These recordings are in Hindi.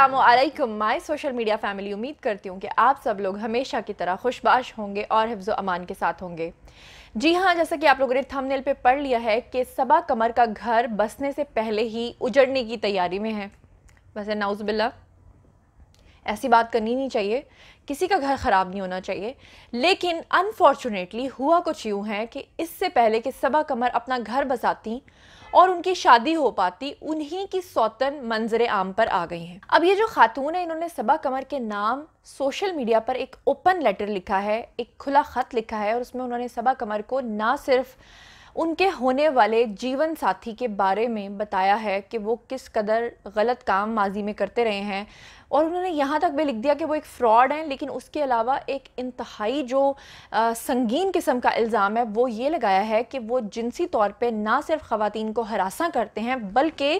अस्सलामुअलैकुम माय सोशल मीडिया फैमिली। उम्मीद करती हूँ कि आप सब लोग हमेशा की तरह खुशबाश होंगे और हिफ्ज़ अमान के साथ होंगे। जी हाँ, जैसा कि आप लोगों ने थंबनेल पे पढ़ लिया है कि सबा कमर का घर बसने से पहले ही उजड़ने की तैयारी में है। वैसे नाउज़ुबिल्लाह ऐसी बात करनी नहीं चाहिए, किसी का घर ख़राब नहीं होना चाहिए, लेकिन अनफॉर्चुनेटली हुआ कुछ यूँ है कि इससे पहले कि सबा कमर अपना घर बसाती और उनकी शादी हो पाती, उन्हीं की सौतन मंजर आम पर आ गई हैं। अब ये जो खातून है, इन्होंने सबा कमर के नाम सोशल मीडिया पर एक ओपन लेटर लिखा है, एक खुला ख़त लिखा है और उसमें उन्होंने सबा कमर को ना सिर्फ उनके होने वाले जीवन साथी के बारे में बताया है कि वो किस कदर गलत काम माजी में करते रहे हैं, और उन्होंने यहाँ तक भी लिख दिया कि वो एक फ़्रॉड हैं, लेकिन उसके अलावा एक इंतहाई जो संगीन किस्म का इल्ज़ाम है वो ये लगाया है कि वो जिनसी तौर पे ना सिर्फ ख़वातीन को हरासा करते हैं, बल्कि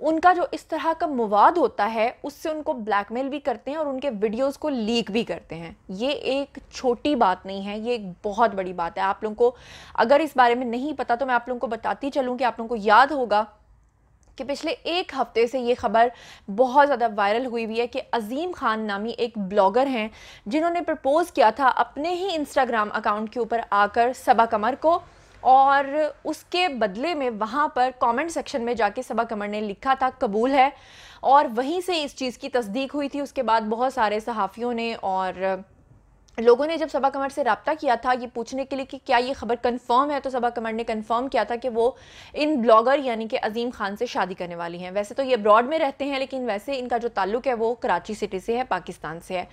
उनका जो इस तरह का मवाद होता है उससे उनको ब्लैकमेल भी करते हैं और उनके वीडियोस को लीक भी करते हैं। ये एक छोटी बात नहीं है, ये एक बहुत बड़ी बात है। आप लोगों को अगर इस बारे में नहीं पता तो मैं आप लोगों को बताती चलूँ कि आप लोगों को याद होगा कि पिछले एक हफ्ते से ये खबर बहुत ज़्यादा वायरल हुई है कि अजीम खान नामी एक ब्लॉगर हैं जिन्होंने प्रपोज़ किया था अपने ही इंस्टाग्राम अकाउंट के ऊपर आकर सबा कमर को, और उसके बदले में वहाँ पर कमेंट सेक्शन में जाके सबा कमर ने लिखा था कबूल है, और वहीं से इस चीज़ की तस्दीक हुई थी। उसके बाद बहुत सारे सहाफ़ियों ने और लोगों ने जब सबा कमर से रब्ता किया था ये पूछने के लिए कि क्या ये खबर कंफर्म है, तो सबा कमर ने कंफर्म किया था कि वो इन ब्लॉगर यानी कि अजीम खान से शादी करने वाली हैं। वैसे तो ये अब्रॉड में रहते हैं, लेकिन वैसे इनका जो ताल्लुक़ है वो कराची सिटी से है, पाकिस्तान से है।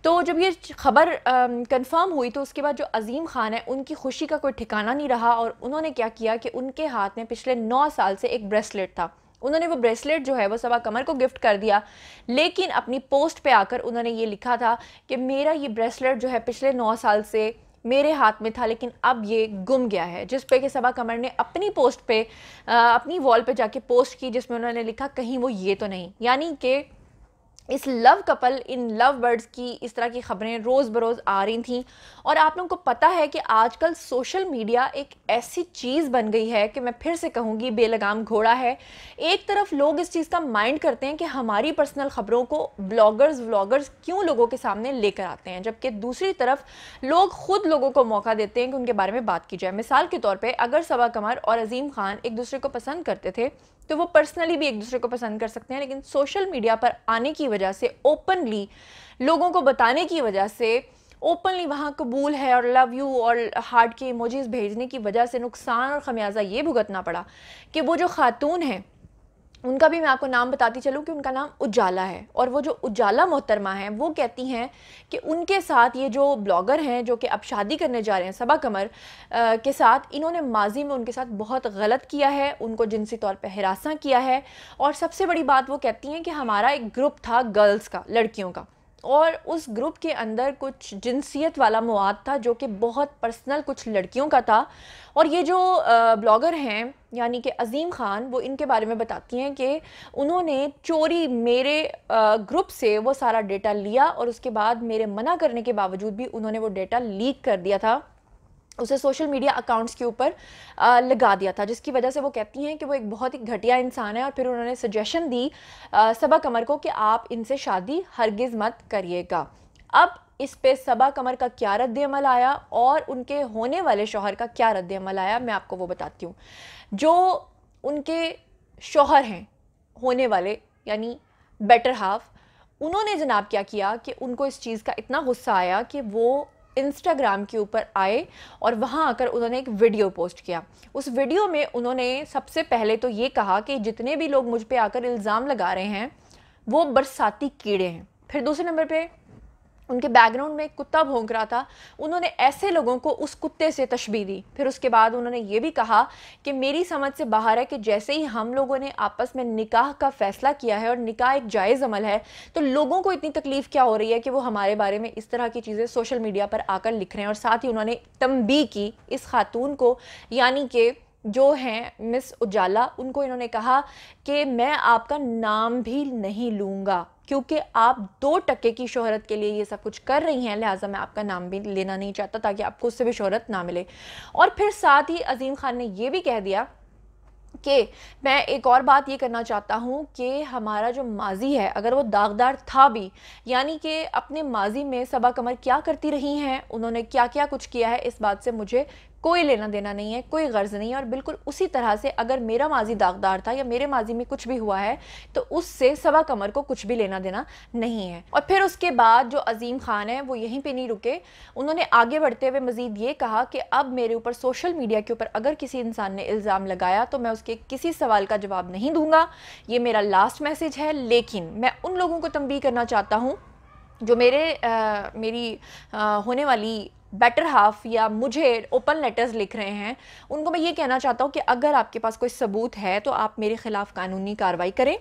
तो जब ये खबर कंफर्म हुई तो उसके बाद जो अजीम खान है उनकी खुशी का कोई ठिकाना नहीं रहा, और उन्होंने क्या किया कि उनके हाथ में पिछले 9 साल से एक ब्रेसलेट था। उन्होंने वो ब्रेसलेट जो है वो सबा कमर को गिफ्ट कर दिया, लेकिन अपनी पोस्ट पे आकर उन्होंने ये लिखा था कि मेरा ये ब्रेसलेट जो है पिछले 9 साल से मेरे हाथ में था, लेकिन अब ये गुम गया है। जिस पे कि सबा कमर ने अपनी पोस्ट पे अपनी वॉल पे जाके पोस्ट की, जिसमें उन्होंने लिखा कहीं वो ये तो नहीं। यानी कि इस love couple, in love birds की इस तरह की खबरें रोज़ बरोज़ आ रही थी। और आप लोगों को पता है कि आजकल सोशल मीडिया एक ऐसी चीज़ बन गई है कि मैं फिर से कहूँगी बेलगाम घोड़ा है। एक तरफ लोग इस चीज़ का माइंड करते हैं कि हमारी पर्सनल ख़बरों को व्लॉगर्स क्यों लोगों के सामने लेकर आते हैं, जबकि दूसरी तरफ लोग ख़ुद लोगों को मौका देते हैं कि उनके बारे में बात की जाए। मिसाल के तौर पर अगर सबा कमर और अजीम खान एक दूसरे को पसंद करते थे तो वो पर्सनली भी एक दूसरे को पसंद कर सकते हैं, लेकिन सोशल मीडिया पर आने की वजह से, ओपनली लोगों को बताने की वजह से, ओपनली वहाँ कबूल है और लव यू और हार्ट के इमोजीज भेजने की वजह से नुकसान और ख़मियाज़ा ये भुगतना पड़ा कि वो जो खातून है उनका भी मैं आपको नाम बताती चलूँ कि उनका नाम उजाला है। और वो जो उजाला मोहतरमा है वो कहती हैं कि उनके साथ ये जो ब्लॉगर हैं जो कि अब शादी करने जा रहे हैं सबा कमर के साथ, इन्होंने माजी में उनके साथ बहुत गलत किया है, उनको जिनसी तौर पे हिरासा किया है। और सबसे बड़ी बात वो कहती हैं कि हमारा एक ग्रुप था गर्ल्स का, लड़कियों का, और उस ग्रुप के अंदर कुछ जिनसियत वाला मवाद था जो कि बहुत पर्सनल कुछ लड़कियों का था। और ये जो ब्लॉगर हैं यानी कि अजीम खान, वो इनके बारे में बताती हैं कि उन्होंने चोरी मेरे ग्रुप से वो सारा डेटा लिया और उसके बाद मेरे मना करने के बावजूद भी उन्होंने वो डेटा लीक कर दिया था, उसे सोशल मीडिया अकाउंट्स के ऊपर लगा दिया था, जिसकी वजह से वो कहती हैं कि वो एक बहुत ही घटिया इंसान है। और फिर उन्होंने सजेशन दी सबा कमर को कि आप इनसे शादी हरगिज़ मत करिएगा। अब इस पे सबा कमर का क्या रद्द-ए-अमल आया और उनके होने वाले शौहर का क्या रद्द-ए-अमल आया, मैं आपको वो बताती हूँ। जो उनके शौहर हैं होने वाले यानी बेटर हाफ, उन्होंने जनाब क्या किया कि उनको इस चीज़ का इतना गुस्सा आया कि वो इंस्टाग्राम के ऊपर आए और वहाँ आकर उन्होंने एक वीडियो पोस्ट किया। उस वीडियो में उन्होंने सबसे पहले तो ये कहा कि जितने भी लोग मुझ पे आकर इल्ज़ाम लगा रहे हैं वो बरसाती कीड़े हैं। फिर दूसरे नंबर पे उनके बैकग्राउंड में एक कुत्ता भौंक रहा था, उन्होंने ऐसे लोगों को उस कुत्ते से तशबीह दी। फिर उसके बाद उन्होंने ये भी कहा कि मेरी समझ से बाहर है कि जैसे ही हम लोगों ने आपस में निकाह का फ़ैसला किया है और निकाह एक जायज़ अमल है, तो लोगों को इतनी तकलीफ़ क्या हो रही है कि वो हमारे बारे में इस तरह की चीज़ें सोशल मीडिया पर आकर लिख रहे हैं। और साथ ही उन्होंने तंबीह की इस खातून को, यानी कि जो हैं मिस उजाला, उनको इन्होंने कहा कि मैं आपका नाम भी नहीं लूँगा क्योंकि आप 2 टके की शोहरत के लिए ये सब कुछ कर रही हैं, लिहाजा मैं आपका नाम भी लेना नहीं चाहता ताकि आपको उससे भी शोहरत ना मिले। और फिर साथ ही अजीम खान ने ये भी कह दिया कि मैं एक और बात ये करना चाहता हूँ कि हमारा जो माजी है अगर वो दागदार था भी, यानी कि अपने माजी में सबा कमर क्या करती रही हैं, उन्होंने क्या क्या कुछ किया है, इस बात से मुझे कोई लेना देना नहीं है, कोई गर्ज नहीं है। और बिल्कुल उसी तरह से अगर मेरा माजी दागदार था या मेरे माजी में कुछ भी हुआ है तो उससे सबा कमर को कुछ भी लेना देना नहीं है। और फिर उसके बाद जो अजीम खान है वो यहीं पे नहीं रुके, उन्होंने आगे बढ़ते हुए मजीद ये कहा कि अब मेरे ऊपर सोशल मीडिया के ऊपर अगर किसी इंसान ने इल्ज़ाम लगाया तो मैं उसके किसी सवाल का जवाब नहीं दूंगा, ये मेरा लास्ट मैसेज है। लेकिन मैं उन लोगों को तंबीह करना चाहता हूँ जो मेरी होने वाली बेटर हाफ या मुझे ओपन लेटर्स लिख रहे हैं, उनको मैं ये कहना चाहता हूँ कि अगर आपके पास कोई सबूत है तो आप मेरे ख़िलाफ़ कानूनी कार्रवाई करें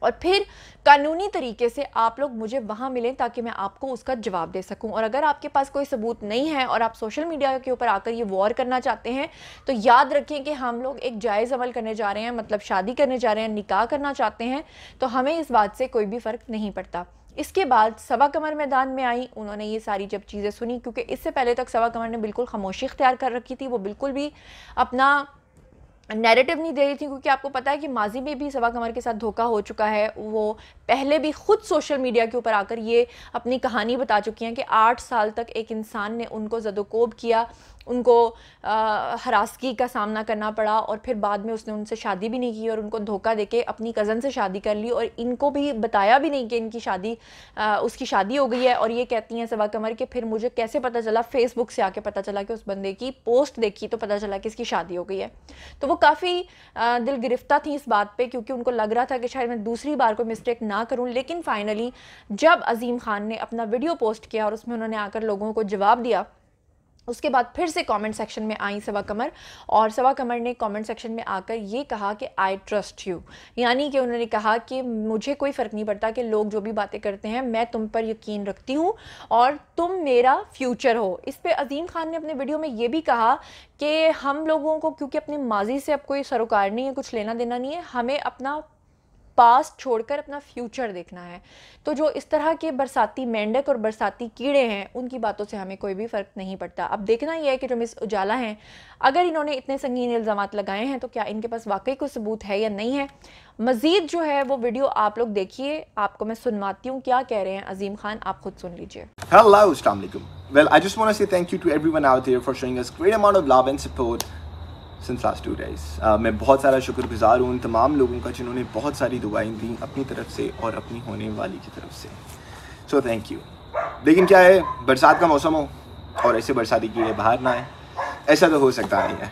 और फिर कानूनी तरीके से आप लोग मुझे वहाँ मिलें ताकि मैं आपको उसका जवाब दे सकूं। और अगर आपके पास कोई सबूत नहीं है और आप सोशल मीडिया के ऊपर आकर ये वॉर करना चाहते हैं तो याद रखें कि हम लोग एक जायज़ अमल करने जा रहे हैं, मतलब शादी करने जा रहे हैं, निकाह करना चाहते हैं, तो हमें इस बात से कोई भी फ़र्क नहीं पड़ता। इसके बाद सबा कमर मैदान में आई, उन्होंने ये सारी जब चीज़ें सुनी, क्योंकि इससे पहले तक सबा कमर ने बिल्कुल खामोशी इख्तियार कर रखी थी, वो बिल्कुल भी अपना नैरेटिव नहीं दे रही थी, क्योंकि आपको पता है कि माजी में भी सबा कमर के साथ धोखा हो चुका है। वो पहले भी खुद सोशल मीडिया के ऊपर आकर ये अपनी कहानी बता चुकी हैं कि 8 साल तक एक इंसान ने उनको ज़दोकोब किया, उनको हरासगी का सामना करना पड़ा और फिर बाद में उसने उनसे शादी भी नहीं की और उनको धोखा देके अपनी कज़न से शादी कर ली और इनको भी बताया भी नहीं कि इनकी उसकी शादी हो गई है। और ये कहती हैं सबा कमर कि फिर मुझे कैसे पता चला, फेसबुक से आके पता चला कि उस बंदे की पोस्ट देखी तो पता चला कि इसकी शादी हो गई है। तो वो काफ़ी दिल गिरफ्ता थी इस बात पे, क्योंकि उनको लग रहा था कि शायद मैं दूसरी बार कोई मिस्टेक ना करूं। लेकिन फाइनली जब अजीम खान ने अपना वीडियो पोस्ट किया और उसमें उन्होंने आकर लोगों को जवाब दिया, उसके बाद फिर से कमेंट सेक्शन में आई सबा कमर, और सबा कमर ने कमेंट सेक्शन में आकर ये कहा कि आई ट्रस्ट यू, यानी कि उन्होंने कहा कि मुझे कोई फ़र्क नहीं पड़ता कि लोग जो भी बातें करते हैं, मैं तुम पर यकीन रखती हूँ और तुम मेरा फ्यूचर हो। इस पे अजीम खान ने अपने वीडियो में ये भी कहा कि हम लोगों को क्योंकि अपने माजी से अब कोई सरोकार नहीं है, कुछ लेना देना नहीं है, हमें अपना पास्ट छोड़कर अपना फ्यूचर देखना है। तो जो इस तरह के बरसाती मेंढक और बरसाती कीड़े हैं उनकी बातों से हमें कोई भी फ़र्क नहीं पड़ता। अब देखना यह है कि जो मिस उजाला हैं, अगर इन्होंने इतने संगीन इल्ज़ामात लगाए हैं तो क्या इनके पास वाकई कोई सबूत है या नहीं है। मज़ीद जो है वो वीडियो आप लोग देखिए, आपको मैं सुनवाती हूँ क्या कह रहे हैं अजीम खान, आप खुद सुन लीजिए। Hello, Assalamu alaikum. Well, I just want to say thank you to everyone out there for showing us great amount of love and support since last 2 days. मैं बहुत सारा शुक्रगुजार हूँ उन तमाम लोगों का जिन्होंने बहुत सारी दुआएं दी अपनी तरफ से और अपनी होने वाली की तरफ से। So thank you. लेकिन क्या है, बरसात का मौसम हो और ऐसे बरसाती कीड़े बाहर ना आए, ऐसा तो हो सकता नहीं है।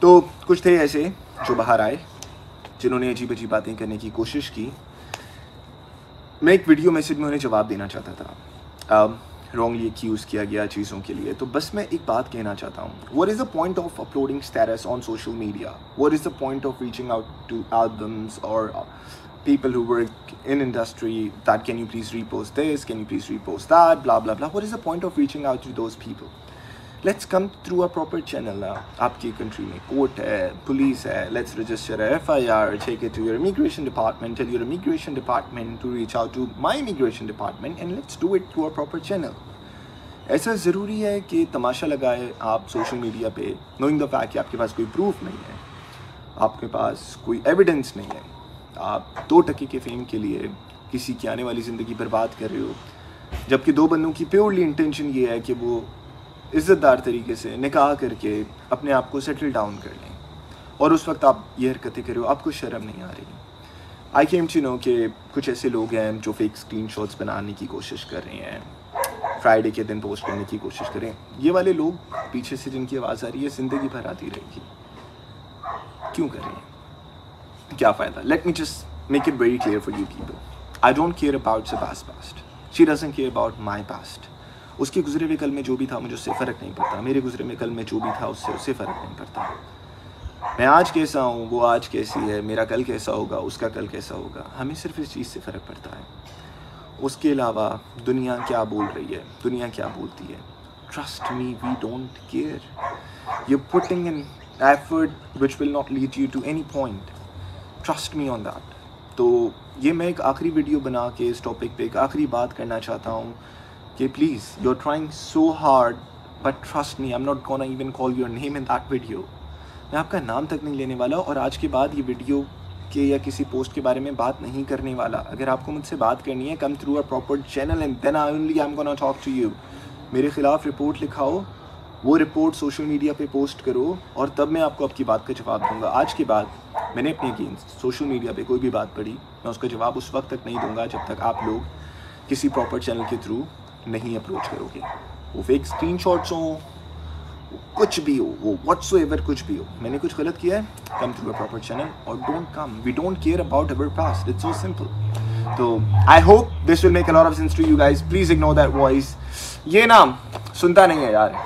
तो कुछ थे ऐसे जो बाहर आए, जिन्होंने अजीब अजीब बातें करने की कोशिश की। मैं एक वीडियो मैसेज में उन्हें जवाब देना चाहता था, रॉन्गली एक्यूज़ किया गया चीज़ों के लिए। तो बस मैं एक बात कहना चाहता हूँ, what is the point of uploading status on social media? What is the point of reaching out to albums और people who work in industry that can you please repost this, can you please repost that, blah blah blah? What is the point of reaching out to those people? Let's come through a proper channel now. आपकी country में court है, police है, let's register a FIR, take it to your immigration department, tell your immigration department to reach out to my immigration department and let's do it through a proper channel. ऐसा ज़रूरी है कि तमाशा लगाए आप सोशल मीडिया पे knowing the fact कि आपके पास कोई प्रूफ नहीं है, आपके पास कोई एविडेंस नहीं है, आप 2 टके के फेम के लिए किसी की आने वाली ज़िंदगी बर्बाद कर रहे हो, जबकि 2 बंदों की प्योरली इंटेंशन ये है कि वो इज़्ज़तदार तरीके से निकाह करके अपने आप को सेटल डाउन कर लें, और उस वक्त आप ये हरकतें कर रहे हो, आपको शर्म नहीं आ रही। आई केम टू नो कि कुछ ऐसे लोग हैं जो फेक स्क्रीनशॉट्स बनाने की कोशिश कर रहे हैं, फ्राइडे के दिन पोस्ट करने की कोशिश करें। ये वाले लोग पीछे से जिनकी आवाज़ आ रही है ज़िंदगी भर आती रहेगी। क्यों कर रहे हैं, क्या फ़ायदा? Let me just make it very clear for you people, I don't care about सबास past, she doesn't care about my past. उसके गुजरे हुए कल में जो भी था मुझे उससे फ़र्क नहीं पड़ता, मेरे गुजरे हुए कल में जो भी था उससे फ़र्क नहीं पड़ता। मैं आज कैसा हूँ, वो आज कैसी है, मेरा कल कैसा होगा, उसका कल कैसा होगा, हमें सिर्फ इस चीज़ से फ़र्क पड़ता है। उसके अलावा दुनिया क्या बोल रही है, दुनिया क्या बोलती है, trust me, we don't care. You putting in effort which will not lead you to any point, trust me on that. तो ये मैं एक आखिरी वीडियो बना के इस टॉपिक पे एक आखिरी बात करना चाहता हूँ कि please, you're trying so hard, but trust me, I'm not gonna even call your name in that video. मैं आपका नाम तक नहीं लेने वाला और आज के बाद ये वीडियो के या किसी पोस्ट के बारे में बात नहीं करने वाला। अगर आपको मुझसे बात करनी है, come through a proper channel and then only I am gonna talk to you. मेरे खिलाफ रिपोर्ट लिखाओ, वो रिपोर्ट सोशल मीडिया पे पोस्ट करो और तब मैं आपको आपकी बात का जवाब दूंगा। आज के बाद मैंने अपने अगेंस्ट सोशल मीडिया पे कोई भी बात पढ़ी, मैं उसका जवाब उस वक्त तक नहीं दूंगा जब तक आप लोग किसी प्रॉपर चैनल के थ्रू नहीं अप्रोच करोगे। वो फेक स्क्रीनशॉट्स हों, कुछ भी हो, वो व्हाट्सोएवर कुछ भी हो, मैंने कुछ गलत किया है, come through a proper channel और don't come. We don't care about our past, it's so simple. तो I hope this will make a lot of sense to you guys. Please ignore that voice, ये ना सुनता नहीं है यार।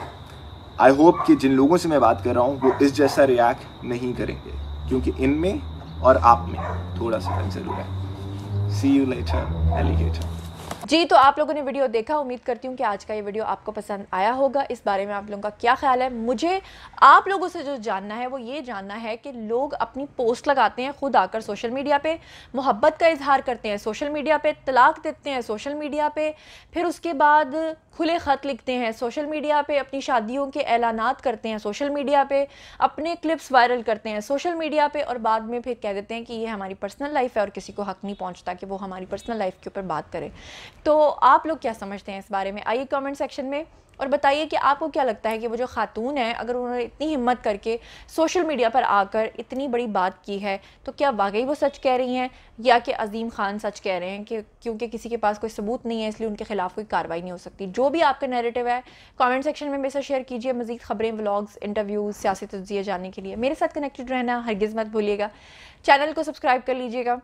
आई होप कि जिन लोगों से मैं बात कर रहा हूँ वो इस जैसा रिएक्ट नहीं करेंगे, क्योंकि इनमें और आप में थोड़ा सा फर्क जरूर है। सी यू लेटर एलिगेटर। जी, तो आप लोगों ने वीडियो देखा, उम्मीद करती हूँ कि आज का ये वीडियो आपको पसंद आया होगा। इस बारे में आप लोगों का क्या ख्याल है? मुझे आप लोगों से जो जानना है वो ये जानना है कि लोग अपनी पोस्ट लगाते हैं खुद आकर सोशल मीडिया पे, मोहब्बत का इजहार करते हैं सोशल मीडिया पे, तलाक देते हैं सोशल मीडिया पे, फिर उसके बाद खुले ख़त लिखते हैं सोशल मीडिया पे, अपनी शादियों के ऐलानात करते हैं सोशल मीडिया पे, अपने क्लिप्स वायरल करते हैं सोशल मीडिया पे और बाद में फिर कह देते हैं कि ये हमारी पर्सनल लाइफ है और किसी को हक नहीं पहुंचता कि वो हमारी पर्सनल लाइफ के ऊपर बात करे। तो आप लोग क्या समझते हैं इस बारे में? आइए कमेंट सेक्शन में और बताइए कि आपको क्या लगता है कि वो जो खातून है, अगर उन्होंने इतनी हिम्मत करके सोशल मीडिया पर आकर इतनी बड़ी बात की है तो क्या वाकई वो सच कह रही हैं या कि अजीम खान सच कह रहे हैं कि क्योंकि किसी के पास कोई सबूत नहीं है इसलिए उनके खिलाफ कोई कार्रवाई नहीं हो सकती? जो भी आपका नैरेटिव है कमेंट सेक्शन में मेरे साथ शेयर कीजिए। मज़ीद खबरें, व्लॉग्स, इंटरव्यूज़, सियासी तज्ज़िया जानने के लिए मेरे साथ कनेक्टेड रहना हरगिज़ मत भूलिएगा। चैनल को सब्सक्राइब कर लीजिएगा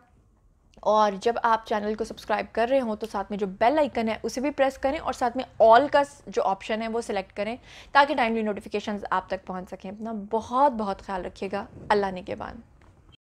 और जब आप चैनल को सब्सक्राइब कर रहे हो तो साथ में जो बेल आइकन है उसे भी प्रेस करें और साथ में ऑल का जो ऑप्शन है वो सिलेक्ट करें ताकि टाइमली नोटिफिकेशंस आप तक पहुंच सकें। अपना बहुत बहुत ख्याल रखिएगा। अल्लाह ने के बाद।